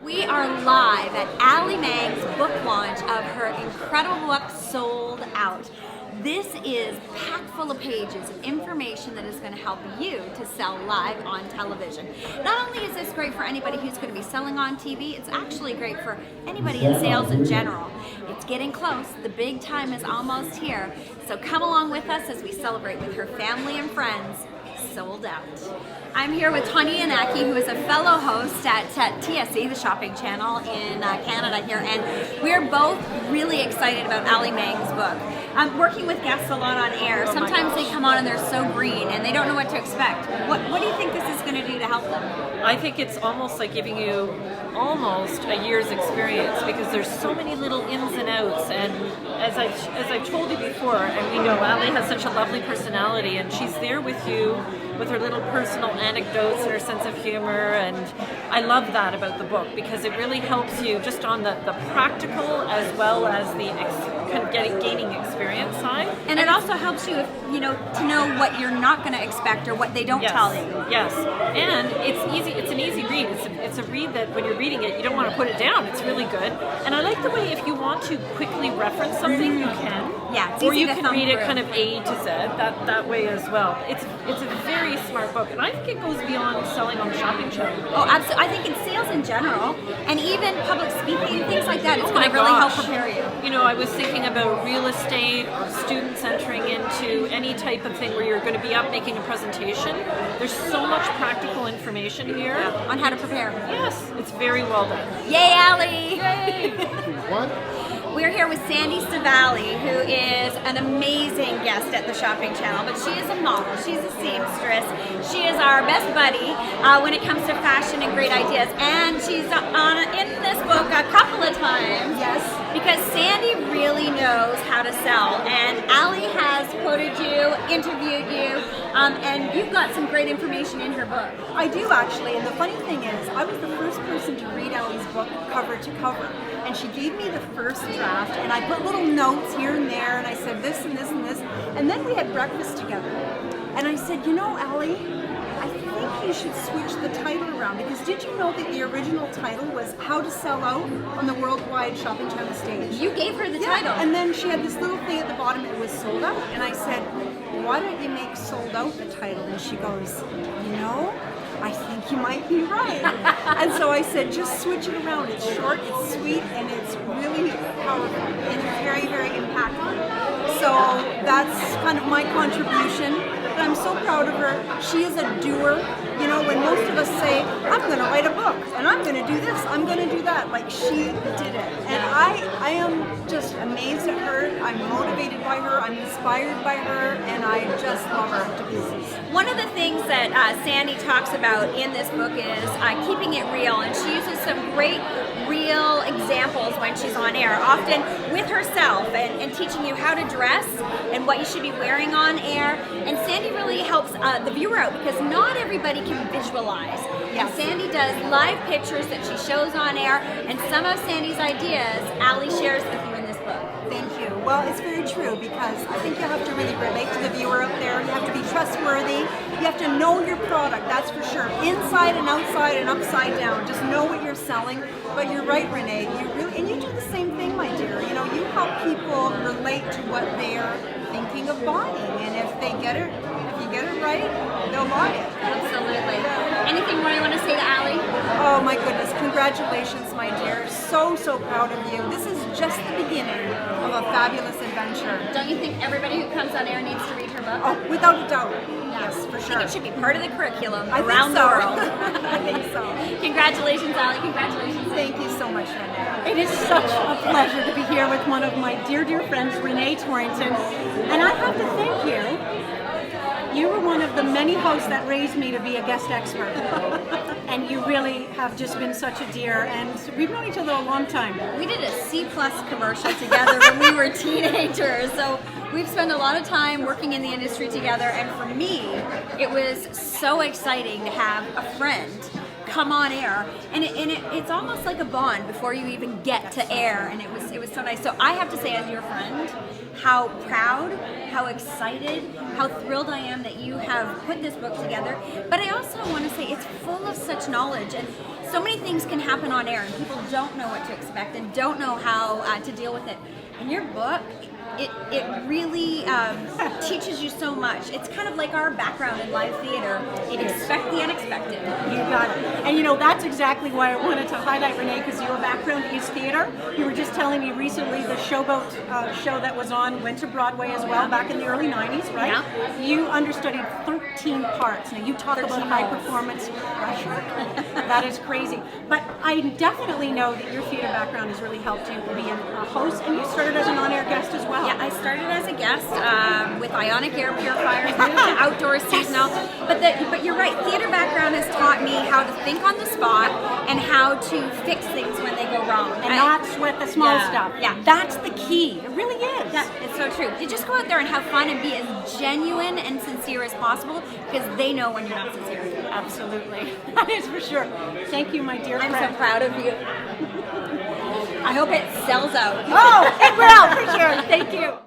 We are live at Ali Mang's book launch of her incredible book, Sold Out. This is packed full of pages of information that is going to help you to sell live on television. Not only is this great for anybody who's going to be selling on TV, it's actually great for anybody in sales in general. It's getting close. The big time is almost here. So come along with us as we celebrate with her family and friends. Sold Out. I'm here with Tanya Yanaki, who is a fellow host at TSC, the shopping channel in Canada here, and we're both really excited about Ali Mang's book. I'm working with guests a lot on air. Sometimes they come on and they're so green and they don't know what to expect. What do you think this is going to do to help them? I think it's almost like giving you almost a year's experience, because there's so many little ins and outs, and as I've told you before, and we know Ali has such a lovely personality, and she's there with you with her little personal anecdotes and her sense of humor, and I love that about the book, because it really helps you just on the practical as well as the gaining experience side. And it also helps you, to know what you're not going to expect or what they don't tell you. Yes, and it's easy. It's an easy read. It's a read that when you're reading it, you don't want to put it down. It's really good. And I like the way if you want to quickly reference something, you can. Yeah, it's or easy you to can thumb read it through. kind of A to Z that way as well. It's a very smart book, and I think it goes beyond selling on the shopping channel. Oh, absolutely. I think in sales in general, and even public speaking, things like that, it's Oh going my to really help gosh. prepare you. I was thinking about real estate or students entering into any type of thing where you're going to be up making a presentation. There's so much practical information here. On how to prepare. Yes, it's very well done. Yay, Ali! Yay! What? We're here with Sandy Savali, who is an amazing guest at the Shopping Channel, but she is a model, she's a seamstress, she is our best buddy when it comes to fashion and great ideas, and she's in this book a couple of times. Yes. Because Sandy really knows how to sell, and Ali has quoted you, interviewed you, and you've got some great information in her book. I do actually, and the funny thing is, I was the first person to read Ali's book cover to cover, and she gave me the first draft, and I put little notes here and there, and I said this and this and this, and then we had breakfast together, and I said, Ali, I think you should switch the title around, because did you know that the original title was How to Sell Out on the Worldwide Shopping Channel Stage? You gave her the Yeah, title. and then she had this little thing at the bottom, it was Sold Out, and I said, why don't you make Sold Out the title? And she goes, I think you might be right. And so I said, just switch it around. It's short, it's sweet, and it's really powerful, and it's very, very impactful. So that's kind of my contribution. But I'm so proud of her. She is a doer. When most of us say, I'm going to write a book, and I'm going to do this, I'm going to do that, like she did it. And I am just amazed at her. I'm motivated by her. I'm inspired by her, and I just love her to pieces. One of the things that Sandy talks about in this book is keeping it real, and she uses some great real examples when she's on air, often with herself, and teaching you how to dress and what you should be wearing on air. And Sandy really helps the viewer out, because not everybody can visualize. Yes. And Sandy does live pictures that she shows on air, and some of Sandy's ideas Ali shares with you in this book. Thank you. Well, it's very true, because I think you have to really relate to the viewer out there. You have to be trustworthy. You have to know your product, that's for sure. Inside and outside and upside down. Just know what you're selling. But you're right, Renee. And you do the same thing, my dear. You help people relate to what they're thinking of buying. And if you get it right, they'll buy it. Absolutely. Anything more you want to say to Ali? Oh my goodness, congratulations, my dear. So, so proud of you. This is just the beginning of a fabulous adventure. Don't you think everybody who comes on air needs to read her book? Oh, without a doubt. Yes, for I sure. think it should be part of the curriculum I think around so. the world. I think so. Congratulations, Ali. Congratulations. Thank you so much, Renee. It is such a pleasure to be here with one of my dear, dear friends, Renee Torrington. And I have to thank you. You were one of the many hosts that raised me to be a guest expert. And you really have just been such a dear. And we've known each other a long time. We did a C+ commercial together when we were teenagers. So we've spent a lot of time working in the industry together. And for me, it was so exciting to have a friend come on air, and it's almost like a bond before you even get to air, and it was so nice. So I have to say, as your friend, how proud, how excited, how thrilled I am that you have put this book together. But I also want to say it's full of such knowledge, and so many things can happen on air, and people don't know what to expect and don't know how to deal with it. In your book, it really teaches you so much. It's kind of like our background in live theater. Expect the unexpected. You got it. And you know, that's exactly why I wanted to highlight, Renee, because your background is theater. You were just telling me recently the Showboat show that was on went to Broadway as well back in the early 90s, right? Yeah. You understudied 13 parts. Now, you talk about high performance pressure. That is crazy. But I definitely know that your theater background has really helped you be a host, and you started as an on-air guest as well. Yeah, I started as a guest with Ionic Air Purifiers, moved to outdoor seasonal. But you're right, theater background has taught me how to think on the spot and how to fix things when they go wrong. And not sweat the small stuff. Yeah. That's the key. It really is. Yeah, it's so true. You just go out there and have fun and be as genuine and sincere as possible, because they know when you're not sincere. Absolutely. That is for sure. Thank you, my dear I'm friend. so proud of you. I hope it sells out. Oh, it will, for sure. Thank you.